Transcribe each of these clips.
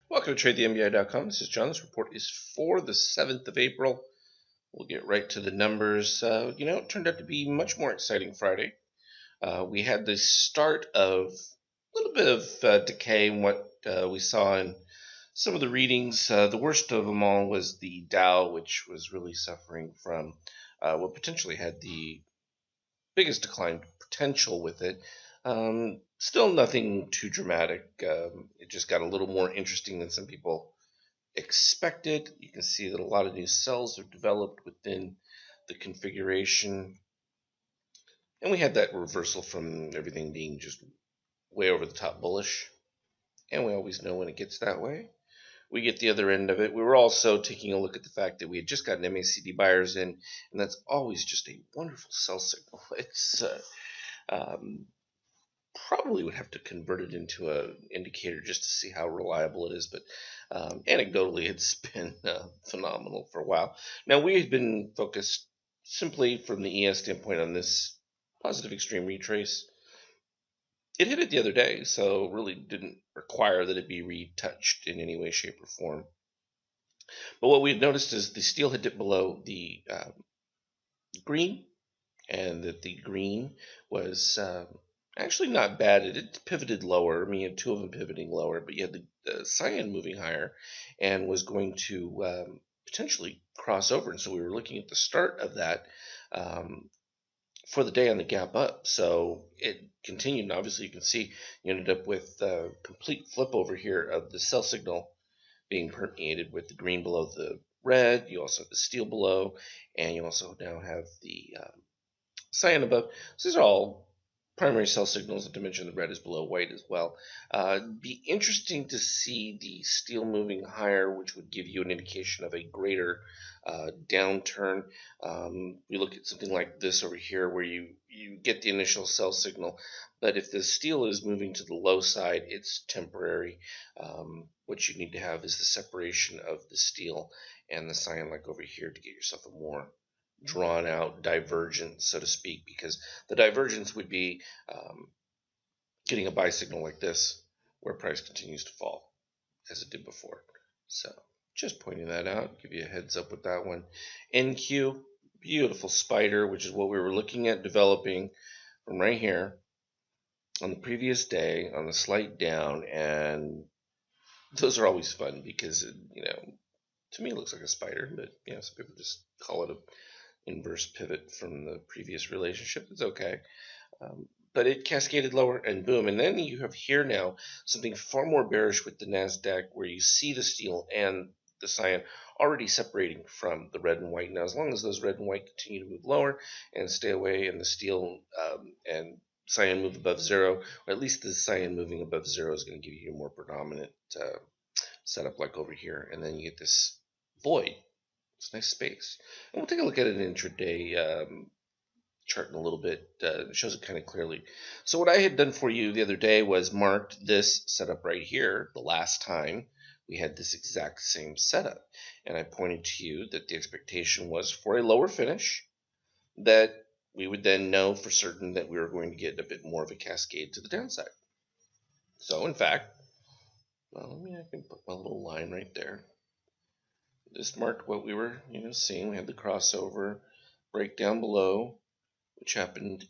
Welcome to TradeTheMBI.com. This is John. This report is for the 7th of April. We'll get right to the numbers. It turned out to be much more exciting Friday. We had the start of a little bit of decay in what we saw in some of the readings. The worst of them all was the Dow, which was really suffering from what potentially had the biggest decline potential with it. Still nothing too dramatic. It just got a little more interesting than some people expected. You can see that a lot of new cells are developed within the configuration. And we had that reversal from everything being just way over the top bullish. And we always know when it gets that way. We get the other end of it. We were also taking a look at the fact that we had just gotten MACD buyers in, and that's always just a wonderful sell signal. It's probably would have to convert it into an indicator just to see how reliable it is, but anecdotally it's been phenomenal for a while. Now we had been focused simply from the ES standpoint on this positive extreme retrace. It hit it the other day, so really didn't require that it be retouched in any way, shape, or form. But what we had noticed is the steel had dipped below the green, and that the green was actually not bad. It pivoted lower. I mean, you had two of them pivoting lower, but you had the cyan moving higher and was going to potentially cross over. And so we were looking at the start of that for the day on the gap up. So it continued. And obviously, you can see you ended up with a complete flip over here of the sell signal being permeated with the green below the red. You also have the steel below, and you also now have the cyan above. So these are all primary sell signals, not to mention the red is below white as well. Be interesting to see the steel moving higher, which would give you an indication of a greater downturn. We look at something like this over here where you get the initial sell signal, but if the steel is moving to the low side, it's temporary. What you need to have is the separation of the steel and the cyan, like over here, to get yourself a more drawn out divergence, so to speak, because the divergence would be getting a buy signal like this where price continues to fall as it did before. So just pointing that out, give you a heads up with that one. NQ, beautiful spider, which is what we were looking at developing from right here on the previous day on the slight down, and those are always fun because to me it looks like a spider, but some people just call it a inverse pivot from the previous relationship. It's okay. But it cascaded lower and boom. And then you have here now something far more bearish with the NASDAQ where you see the steel and the cyan already separating from the red and white. Now, as long as those red and white continue to move lower and stay away, and the steel and cyan move above zero, or at least the cyan moving above zero is going to give you a more predominant setup like over here. And then you get this void. It's a nice space. And we'll take a look at an intraday chart in a little bit. It shows it kind of clearly. So what I had done for you the other day was marked this setup right here the last time we had this exact same setup. And I pointed to you that the expectation was for a lower finish, that we would then know for certain that we were going to get a bit more of a cascade to the downside. So in fact, well, I can put my little line right there. This marked what we were, seeing. We had the crossover break down below, which happened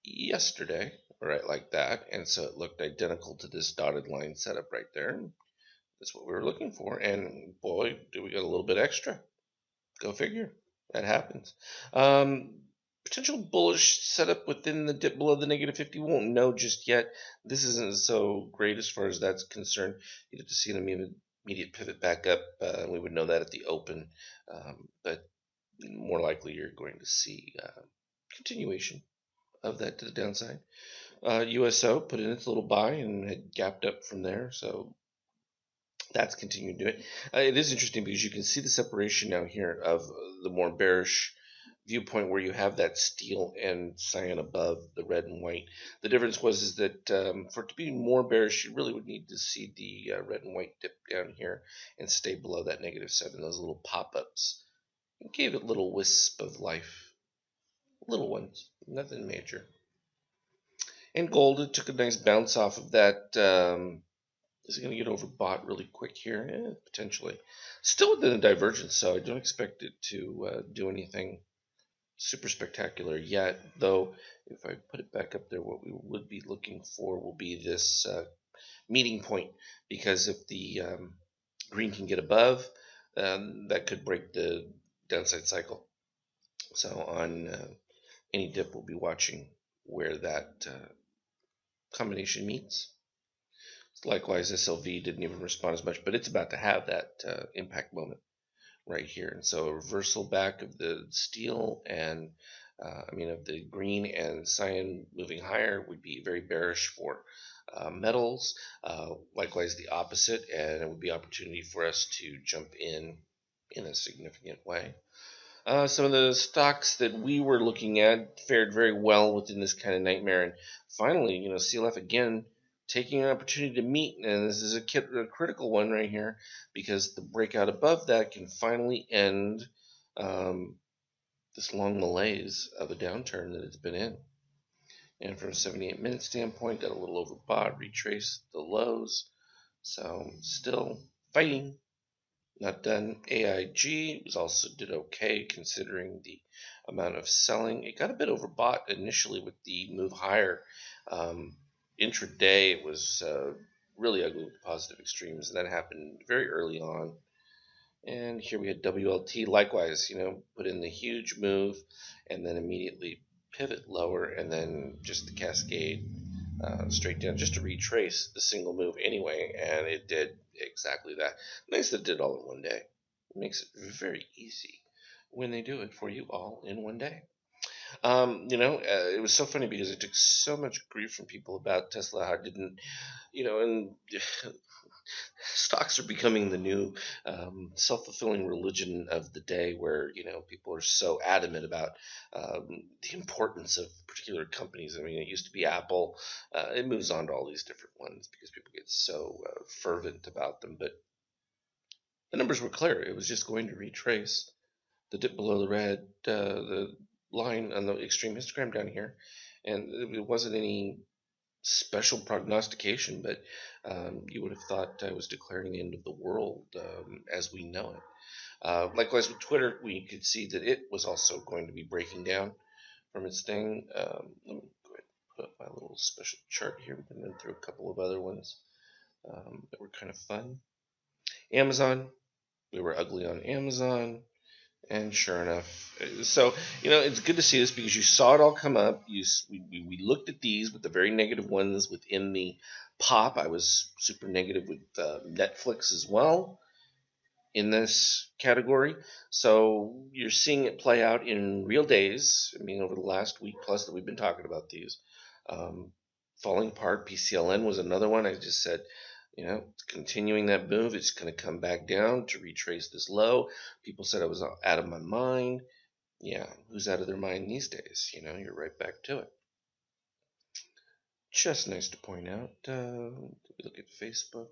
yesterday, right like that. And so it looked identical to this dotted line setup right there. That's what we were looking for. And boy, do we get a little bit extra. Go figure. That happens. Potential bullish setup within the dip below the -50. We won't know just yet. This isn't so great as far as that's concerned. You'd have to see an immediate pivot back up. We would know that at the open. But more likely you're going to see continuation of that to the downside. USO put in its little buy and had gapped up from there. So that's continuing to do it. It is interesting because you can see the separation now here of the more bearish viewpoint where you have that steel and cyan above the red and white. The difference is that for it to be more bearish, you really would need to see the red and white dip down here and stay below that -7. Those little pop-ups it gave it a little wisp of life. Little ones, nothing major. And gold, it took a nice bounce off of that Is it going to get overbought really quick here? Potentially. Still within a divergence, so I don't expect it to do anything super spectacular yet. Though, if I put it back up there, what we would be looking for will be this meeting point, because if the green can get above, that could break the downside cycle. So on any dip, we'll be watching where that combination meets. Likewise, SLV didn't even respond as much, but it's about to have that impact moment right here. And so a reversal back of the steel and of the green and cyan moving higher would be very bearish for metals. Likewise, the opposite, and it would be opportunity for us to jump in a significant way. Some of the stocks that we were looking at fared very well within this kind of nightmare. And finally, CLF again taking an opportunity to meet. And this is a critical one right here, because the breakout above that can finally end this long malaise of a downturn that it's been in. And from a 78-minute standpoint, got a little overbought, retraced the lows. So still fighting. Not done. AIG was also did okay considering the amount of selling. It got a bit overbought initially with the move higher. Intraday, it was really ugly with positive extremes, and that happened very early on. And here we had WLT, likewise, put in the huge move and then immediately pivot lower, and then just the cascade straight down just to retrace the single move anyway, and it did exactly that. Nice that it did all in one day. It makes it very easy when they do it for you all in one day. It was so funny because it took so much grief from people about Tesla, how it didn't, and stocks are becoming the new self-fulfilling religion of the day, where people are so adamant about the importance of particular companies. I mean, it used to be Apple. It moves on to all these different ones because people get so fervent about them. But the numbers were clear. It was just going to retrace the dip below the red, the line on the extreme histogram down here, and it wasn't any special prognostication, but you would have thought I was declaring the end of the world as we know it. Likewise with Twitter, we could see that it was also going to be breaking down from its thing. Let me go ahead and put up my little special chart here. We can run through a couple of other ones that were kind of fun. Amazon, we were ugly on Amazon. And sure enough, so it's good to see this, because you saw it all come up. We looked at these with the very negative ones within the pop. I was super negative with Netflix as well in this category. So you're seeing it play out in real days. I mean, over the last week plus that we've been talking about these falling apart. PCLN was another one. I just said, continuing that move, it's going to come back down to retrace this low. People said I was out of my mind. Yeah, who's out of their mind these days? You're right back to it. Just nice to point out. We look at Facebook.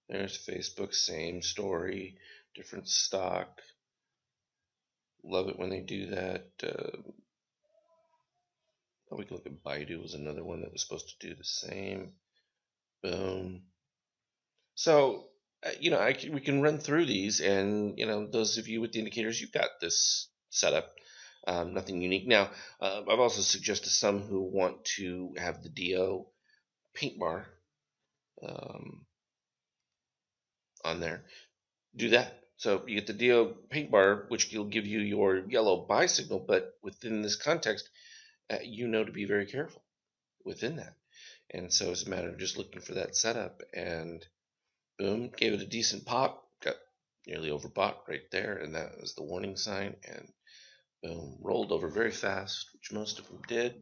There's Facebook, same story, different stock. Love it when they do that. We can look at Baidu, was another one that was supposed to do the same. Boom. So, we can run through these, and those of you with the indicators, you've got this setup. Nothing unique. Now, I've also suggested some who want to have the DO paint bar on there. Do that. So you get the DO paint bar, which will give you your yellow buy signal, but within this context, to be very careful within that. And so it's a matter of just looking for that setup, and boom, gave it a decent pop, got nearly overbought right there, and that was the warning sign, and boom, rolled over very fast, which most of them did.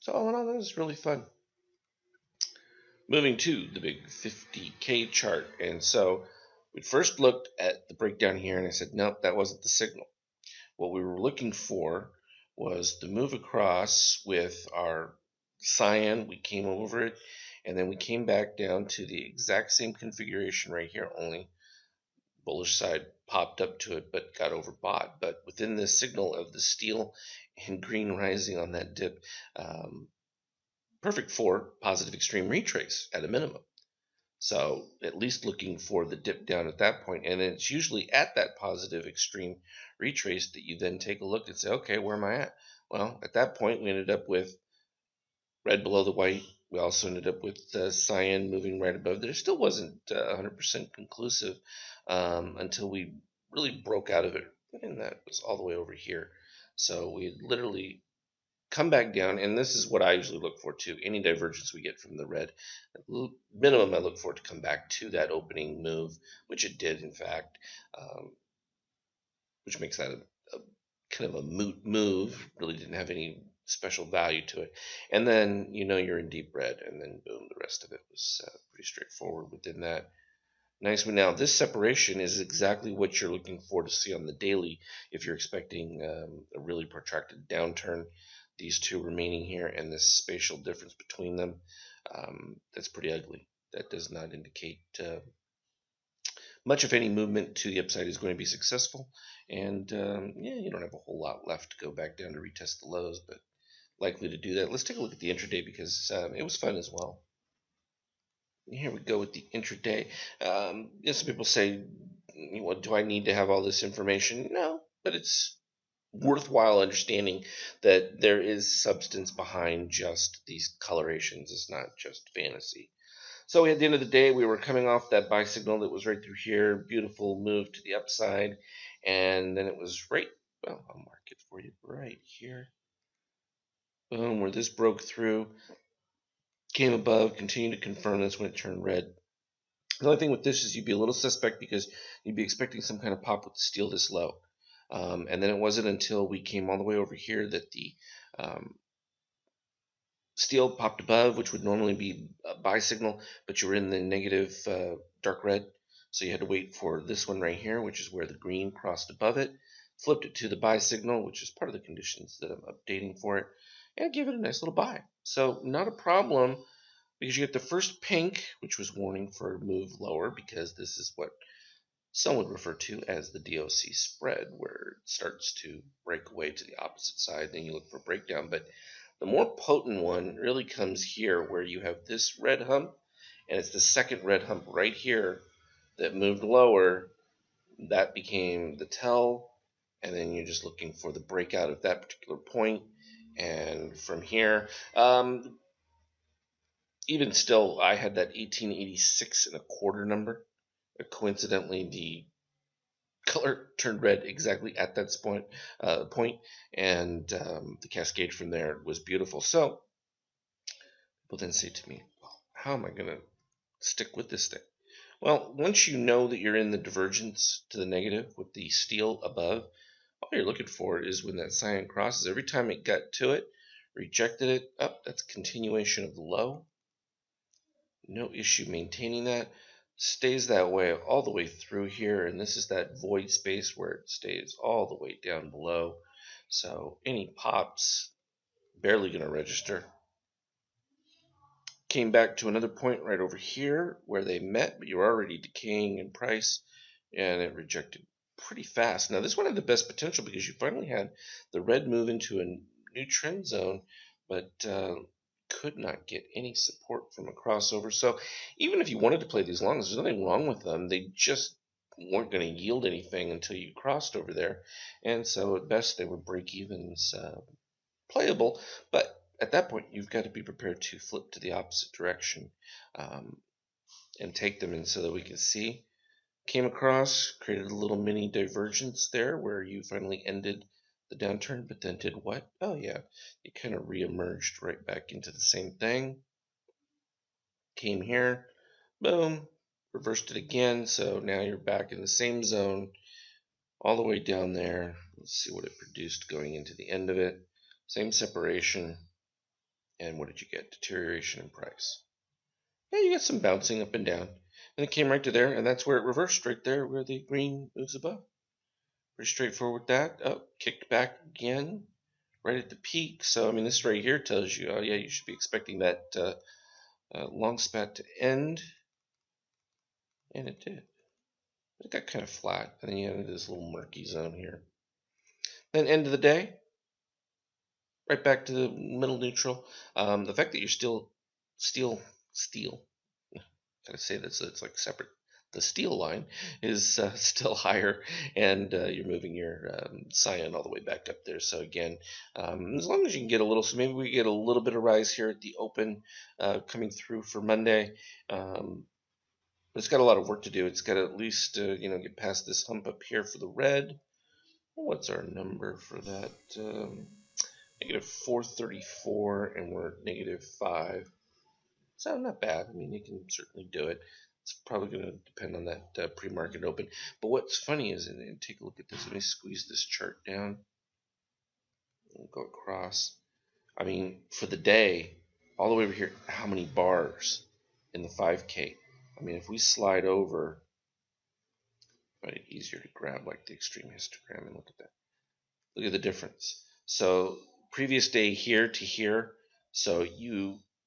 So all in all, that was really fun. Moving to the big 50K chart, and so we first looked at the breakdown here, and I said, nope, that wasn't the signal. What we were looking for was the move across with our cyan. We came over it, and then we came back down to the exact same configuration right here, only bullish side popped up to it but got overbought. But within the signal of the steel and green rising on that dip, perfect for positive extreme retrace at a minimum. So at least looking for the dip down at that point, and it's usually at that positive extreme retrace that you then take a look and say, okay, where am I at? Well, at that point, we ended up with red below the white. We also ended up with cyan moving right above there. It still wasn't 100% conclusive until we really broke out of it, and that was all the way over here. So we literally come back down, and this is what I usually look for too. Any divergence we get from the red, minimum I look for it to come back to that opening move, which it did in fact, which makes that a kind of a moot move. Really didn't have any special value to it. And then you're in deep red, and then boom, the rest of it was pretty straightforward within that. Nice one. Now this separation is exactly what you're looking for to see on the daily if you're expecting a really protracted downturn. These two remaining here and this spatial difference between them, that's pretty ugly. That does not indicate much of any movement to the upside is going to be successful. And yeah, you don't have a whole lot left to go back down to retest the lows, but likely to do that. Let's take a look at the intraday because it was fun as well. Here we go with the intraday. Some people say, well, do I need to have all this information? No, but it's worthwhile understanding that there is substance behind just these colorations. It's not just fantasy. So at the end of the day, we were coming off that buy signal that was right through here. Beautiful move to the upside. And then it was right, well, I'll mark it for you right here. Boom, where this broke through, came above, continued to confirm this when it turned red. The only thing with this is you'd be a little suspect because you'd be expecting some kind of pop with steel this low. And then it wasn't until we came all the way over here that the steel popped above, which would normally be a buy signal, but you were in the negative dark red. So you had to wait for this one right here, which is where the green crossed above it, flipped it to the buy signal, which is part of the conditions that I'm updating for it, and give it a nice little buy. So not a problem because you get the first pink, which was warning for a move lower because this is what some would refer to as the DOC spread, where it starts to break away to the opposite side. Then you look for breakdown. But the more potent one really comes here, where you have this red hump, and it's the second red hump right here that moved lower. That became the tell, and then you're just looking for the breakout of that particular point. And from here, even still, I had that 1886.25 number. Coincidentally, the color turned red exactly at that point, and the cascade from there was beautiful. So people then say to me, well, how am I going to stick with this thing? Well, once you know that you're in the divergence to the negative with the steel above, all you're looking for is when that cyan crosses. Every time it got to it, rejected it, up, that's continuation of the low. No issue maintaining that. Stays that way all the way through here, and this is that void space where it stays all the way down below. So any pops, barely going to register. Came back to another point right over here where they met, but you're already decaying in price, and it rejected pretty fast. Now this one had the best potential because you finally had the red move into a new trend zone, but could not get any support from a crossover. So even if you wanted to play these longs, there's nothing wrong with them. They just weren't going to yield anything until you crossed over there. And so at best they were break evens, playable. But at that point, you've got to be prepared to flip to the opposite direction and take them in so that we can see. Came across, created a little mini divergence there where you finally ended the downturn, but then did what? Oh yeah, it kind of re-emerged right back into the same thing. Came here, boom, reversed it again, so now you're back in the same zone all the way down there. Let's see what it produced going into the end of it. Same separation, and what did you get? Deterioration in price. Yeah, you got some bouncing up and down, and it came right to there, and that's where it reversed, right there where the green moves above. Pretty straightforward with that. Oh, kicked back again, right at the peak. So, I mean, this right here tells you, oh yeah, you should be expecting that long spat to end. And it did. It got kind of flat. And then you had this little murky zone here. Then end of the day, right back to the middle neutral. The fact that you're still steel, gotta say that it's like separate. The steel line is still higher, and you're moving your cyan all the way back up there. So again, as long as you can get a little, so maybe we get a little bit of rise here at the open coming through for Monday. But it's got a lot of work to do. It's got to at least get past this hump up here for the red. What's our number for that? Negative 434, and we're at negative 5. So not bad. I mean, you can certainly do it. It's probably going to depend on that pre-market open. But what's funny is, and take a look at this. Let me squeeze this chart down. We'll go across. I mean, for the day, all the way over here, how many bars in the 5K? I mean, if we slide over, right, easier to grab like the extreme histogram and look at that. Look at the difference. So previous day here to here. So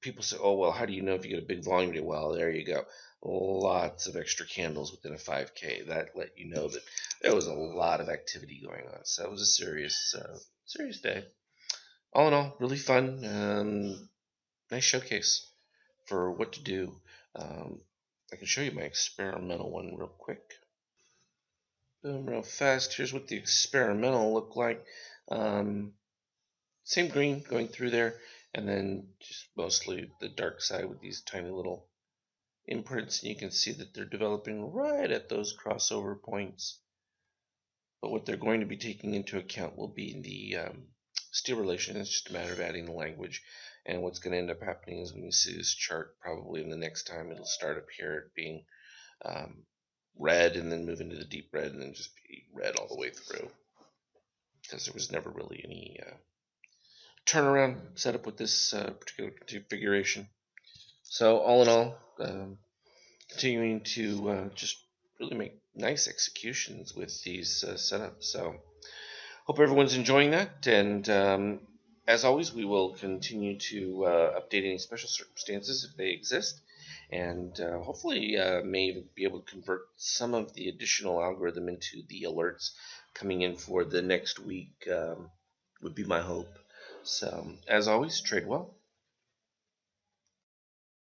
people say, oh, well, how do you know if you get a big volume day? Well, there you go. Lots of extra candles within a 5K. That let you know that there was a lot of activity going on. So it was a serious day. All in all, really fun. Nice showcase for what to do. I can show you my experimental one real quick. Boom, real fast. Here's what the experimental looked like. Same green going through there, and then just mostly the dark side with these tiny little imprints, and you can see that they're developing right at those crossover points. But what they're going to be taking into account will be the steel relation. It's just a matter of adding the language. And what's going to end up happening is when you see this chart, probably in the next time, it'll start up here at being red, and then move into the deep red, and then just be red all the way through. Because there was never really any turnaround set up with this particular configuration. So all in all, continuing to just really make nice executions with these setups. So hope everyone's enjoying that, and as always, we will continue to update any special circumstances if they exist, and hopefully may even be able to convert some of the additional algorithm into the alerts coming in for the next week, would be my hope. So as always, trade well.